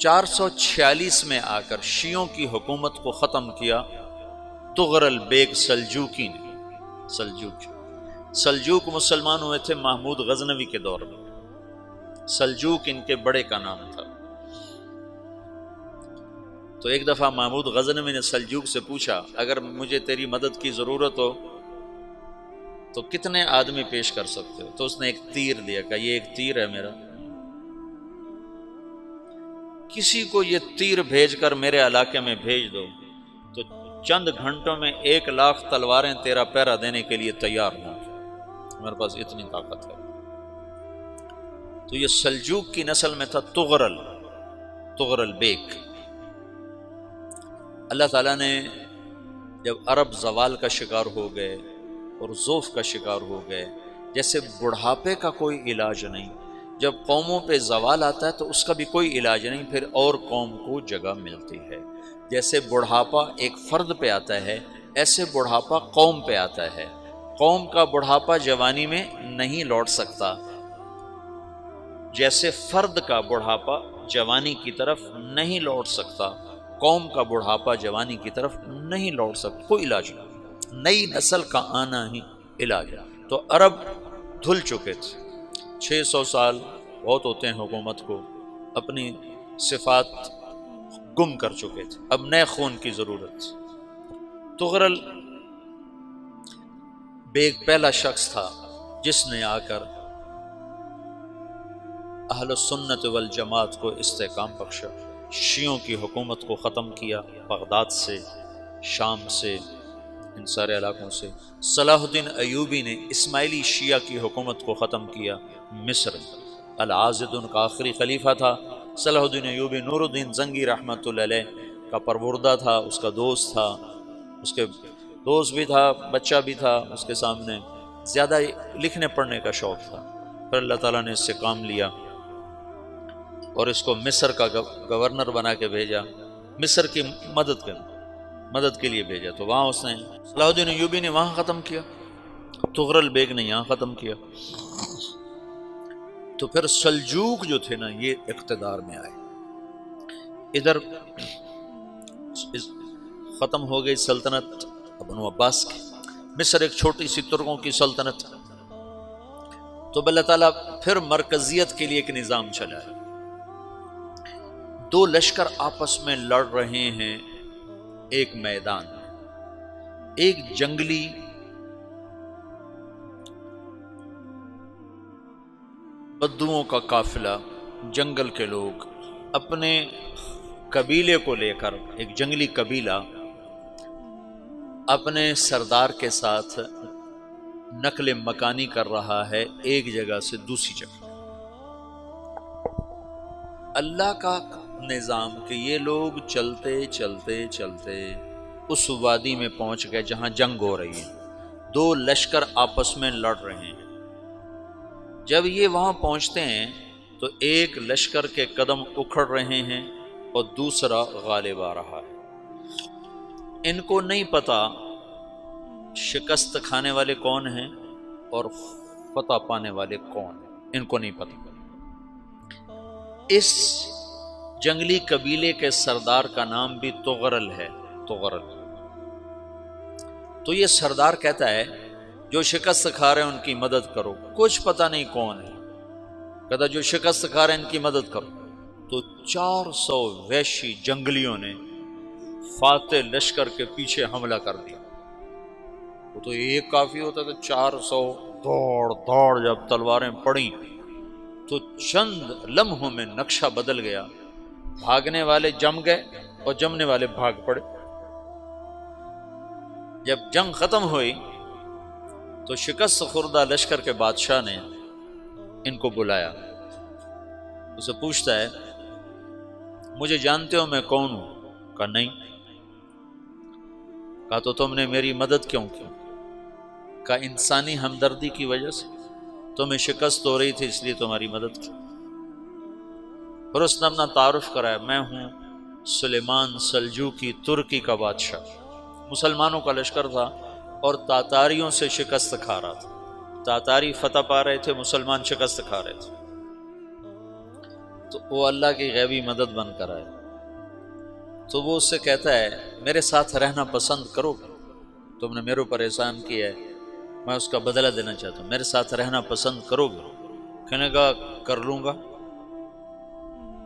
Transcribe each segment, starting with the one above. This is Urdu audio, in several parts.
446 میں آ کر شیعوں کی حکومت کو ختم کیا تغرل بیگ سلجوکی نے۔ سلجوک مسلمان ہوئے تھے محمود غزنوی کے دور میں، سلجوک ان کے بڑے کا نام تھا۔ تو ایک دفعہ محمود غزنوی نے سلجوک سے پوچھا اگر مجھے تیری مدد کی ضرورت ہو تو کتنے آدمی پیش کر سکتے ہو؟ تو اس نے ایک تیر دیا، کہا یہ ایک تیر ہے میرا، کسی کو یہ تیر بھیج کر میرے علاقے میں بھیج دو تو چند گھنٹوں میں 1,00,000 تلواریں تیرا پہرا دینے کے لیے تیار ہوں، میرے پاس اتنی طاقت ہے۔ تو یہ سلجوک کی نسل میں تھا تغرل بیگ۔ اللہ تعالیٰ نے جب عرب زوال کا شکار ہو گئے اور ضعف کا شکار ہو گئے، جیسے بڑھاپے کا کوئی علاج نہیں، جب قوموں پہ زوال آتا ہے تو اس کا بھی کوئی علاج نہیں، پھر اور قوم کو جگہ ملتی ہے۔ جیسے بڑھاپا ایک فرد پہ آتا ہے، ایسے بڑھاپا قوم پہ آتا ہے۔ قوم کا بڑھاپا جوانی میں نہیں لوٹ سکتا، جیسے فرد کا بڑھاپا جوانی کی طرف نہیں لوٹ سکتا، قوم کا بڑھاپا جوانی کی طرف نہیں لوٹ سکتا، کوئی علاج نہیں، نئی نسل کا آنا ہی علاج ہے۔ تو عرب دھل چکے تھے، 600 سال بہت ہوتے ہیں حکومت کو، اپنی صفات گم کر چکے تھے، اب نئے خون کی ضرورت تھی۔ تغرل بیگ پہلا شخص تھا جس نے آ کر اہل السنت والجماعت کو استحکام بخشا، شیعوں کی حکومت کو ختم کیا، بغداد سے، شام سے، ان سارے علاقوں سے۔ صلاح الدین ایوبی نے اسماعیلی شیعہ کی حکومت کو ختم کیا، مصر۔ العاضد ان کا آخری خلیفہ تھا صلاح الدین ایوبی، نور الدین زنگی رحمۃ اللہ علیہ کا پروردہ تھا، اس کا دوست تھا، اس کے دوست بھی تھا، بچہ بھی تھا اس کے سامنے، زیادہ لکھنے پڑھنے کا شوق تھا۔ پھر اللہ تعالیٰ نے اس سے کام لیا اور اس کو مصر کا گورنر بنا کے بھیجا، مصر کی مدد کے لیے بھیجا، تو وہاں اس نے صلاح الدین ایوبی نے وہاں ختم کیا، تغرل بیگ نے یہاں ختم کیا۔ تو پھر سلجوق جو تھے نا یہ اقتدار میں آئے، ادھر ختم ہو گئی سلطنت بنو عباس کی، مصر ایک چھوٹی سی ترکوں کی سلطنت، تو اللہ تعالیٰ پھر مرکزیت کے لیے ایک نظام چلایا۔ دو لشکر آپس میں لڑ رہے ہیں ایک میدان میں، ایک جنگلی بدوؤں کا قافلہ، جنگل کے لوگ اپنے قبیلے کو لے کر، ایک جنگلی قبیلہ اپنے سردار کے ساتھ نقل مکانی کر رہا ہے ایک جگہ سے دوسری جگہ۔ اللہ کا نظام کہ یہ لوگ چلتے چلتے چلتے اس وادی میں پہنچ گئے جہاں جنگ ہو رہی ہے، دو لشکر آپس میں لڑ رہے ہیں۔ جب یہ وہاں پہنچتے ہیں تو ایک لشکر کے قدم اکھڑ رہے ہیں اور دوسرا غالب آ رہا ہے۔ ان کو نہیں پتا شکست کھانے والے کون ہیں اور فتح پانے والے کون ہیں، ان کو نہیں پتا۔ اس جنگلی قبیلے کے سردار کا نام بھی تغرل ہے، تغرل۔ تو یہ سردار کہتا ہے جو شکست کھا رہے ہیں ان کی مدد کرو، کچھ پتہ نہیں کون ہے، کہتا جو شکست کھا رہے ہیں ان کی مدد کرو۔ تو 400 وحشی جنگلیوں نے فاتح لشکر کے پیچھے حملہ کر دیا۔ وہ تو ایک کافی ہوتا تھا، 400 دوڑ دوڑ جب تلواریں پڑیں تو چند لمحوں میں نقشہ بدل گیا، بھاگنے والے جم گئے اور جمنے والے بھاگ پڑے۔ جب جنگ ختم ہوئی تو شکست خوردہ لشکر کے بادشاہ نے ان کو بلایا، اسے پوچھتا ہے مجھے جانتے ہو میں کون ہوں؟ کہا نہیں۔ کہا تو تم نے میری مدد کیوں کی؟ کہا انسانی ہمدردی کی وجہ سے، تمہیں شکست ہو رہی تھی اس لیے تمہاری مدد کی۔ پھر اس نے اپنا تعارف کرایا، میں ہوں سلیمان سلجوقی، ترکی کا بادشاہ۔ مسلمانوں کا لشکر تھا اور تاتاریوں سے شکست کھا رہا تھا، تاتاری فتح پا رہے تھے، مسلمان شکست کھا رہے تھے۔ تو وہ اللہ کی غیبی مدد بن کر آئے، تو وہ اس سے کہتا ہے میرے ساتھ رہنا پسند کرو گے؟ تم نے میرے اوپر احسان کیا ہے، میں اس کا بدلہ دینا چاہتا ہوں، میرے ساتھ رہنا پسند کرو گے؟ کہنے کا کر لوں گا۔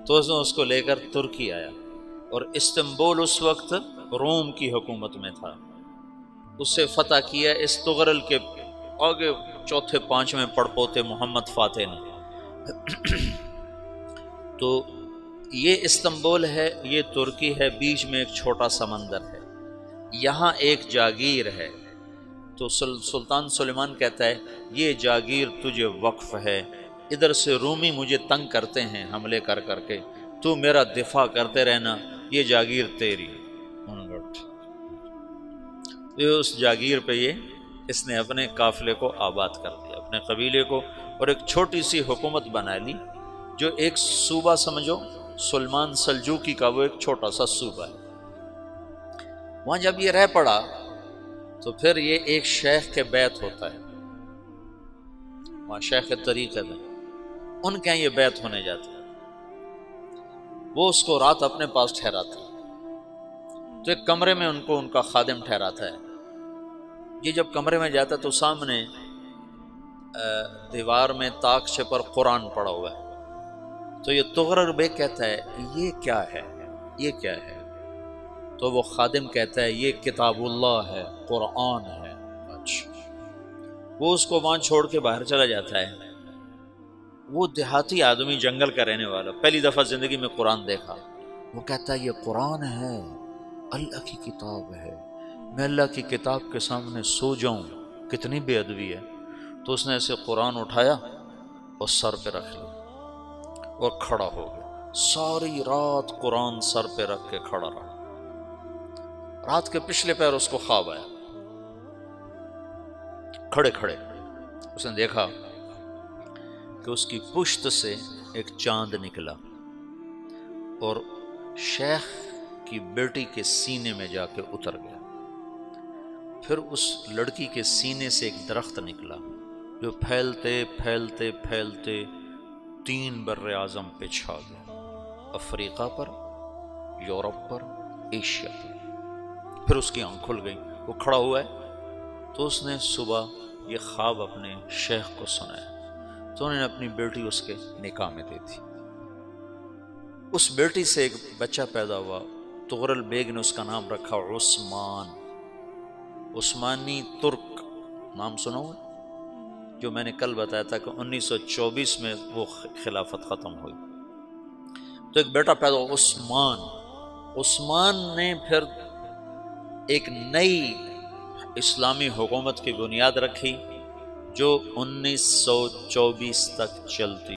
تو اس نے اس کو لے کر ترکی آیا، اور استنبول اس وقت روم کی حکومت میں تھا، اسے فتح کیا اس تغرل کے آگے چوتھے پانچویں پڑپوتے محمد فاتح نے۔ تو یہ استنبول ہے، یہ ترکی ہے، بیچ میں ایک چھوٹا سمندر ہے، یہاں ایک جاگیر ہے۔ تو سلطان سلیمان کہتا ہے یہ جاگیر تجھے وقف ہے، ادھر سے رومی مجھے تنگ کرتے ہیں حملے کر کر کے، تو میرا دفاع کرتے رہنا، یہ جاگیر تیری۔ یہ اس جاگیر پہ اس نے اپنے قافلے کو آباد کر دیا، اپنے قبیلے کو، اور ایک چھوٹی سی حکومت بنا لی، جو ایک صوبہ سمجھو سلمان سلجوقی کا، وہ ایک چھوٹا سا صوبہ ہے۔ وہاں جب یہ رہ پڑا تو پھر یہ ایک شیخ کے بیت ہوتا ہے، وہاں شیخ طریقت ہے، ان کے یہ بیت ہونے جاتا ہے، وہ اس کو رات اپنے پاس ٹھہراتا ہے، تو ایک کمرے میں ان کا خادم ٹھہراتا ہے۔ یہ جب کمرے میں جاتا ہے تو سامنے دیوار میں تاکچے پر قرآن پڑا ہوا ہے، تو یہ تغرل بیگ کہتا ہے یہ کیا ہے، یہ کیا ہے؟ تو وہ خادم کہتا ہے یہ کتاب اللہ ہے، قرآن ہے۔ اچھا، وہ اس کو وہاں چھوڑ کے باہر چلا جاتا ہے۔ وہ دیہاتی آدمی، جنگل کا رہنے والا، پہلی دفعہ زندگی میں قرآن دیکھا، وہ کہتا ہے یہ قرآن ہے، اللہ کی کتاب ہے، میں اللہ کی کتاب کے سامنے سو جاؤں، کتنی بے ادبی ہے۔ تو اس نے ایسے قرآن اٹھایا اور سر پہ رکھ لیا اور کھڑا ہو گیا، ساری رات قرآن سر پہ رکھ کے کھڑا رہا۔ رات کے پچھلے پہر اس کو خواب آیا، کھڑے کھڑے اس نے دیکھا کہ اس کی پشت سے ایک چاند نکلا اور شیخ کی بیٹی کے سینے میں جا کے اتر گیا، پھر اس لڑکی کے سینے سے ایک درخت نکلا جو پھیلتے پھیلتے پھیلتے 3 بر اعظم پہ چھا گیا، افریقہ پر، یورپ پر، ایشیا پر۔ پھر اس کی آنکھ کھل گئی، وہ کھڑا ہوا ہے، تو اس نے صبح یہ خواب اپنے شیخ کو سنایا، تو انہوں نے اپنی بیٹی اس کے نکاح میں دی تھی۔ اس بیٹی سے ایک بچہ پیدا ہوا، تغرل بیگ نے اس کا نام رکھا عثمان، عثمانی ترک نام سنا ہوا، جو میں نے کل بتایا تھا کہ 1924 میں وہ خلافت ختم ہوئی، تو ایک بیٹا پیدا ہوا عثمان۔ عثمان نے پھر ایک نئی اسلامی حکومت کی بنیاد رکھی جو 1924 تک چلتی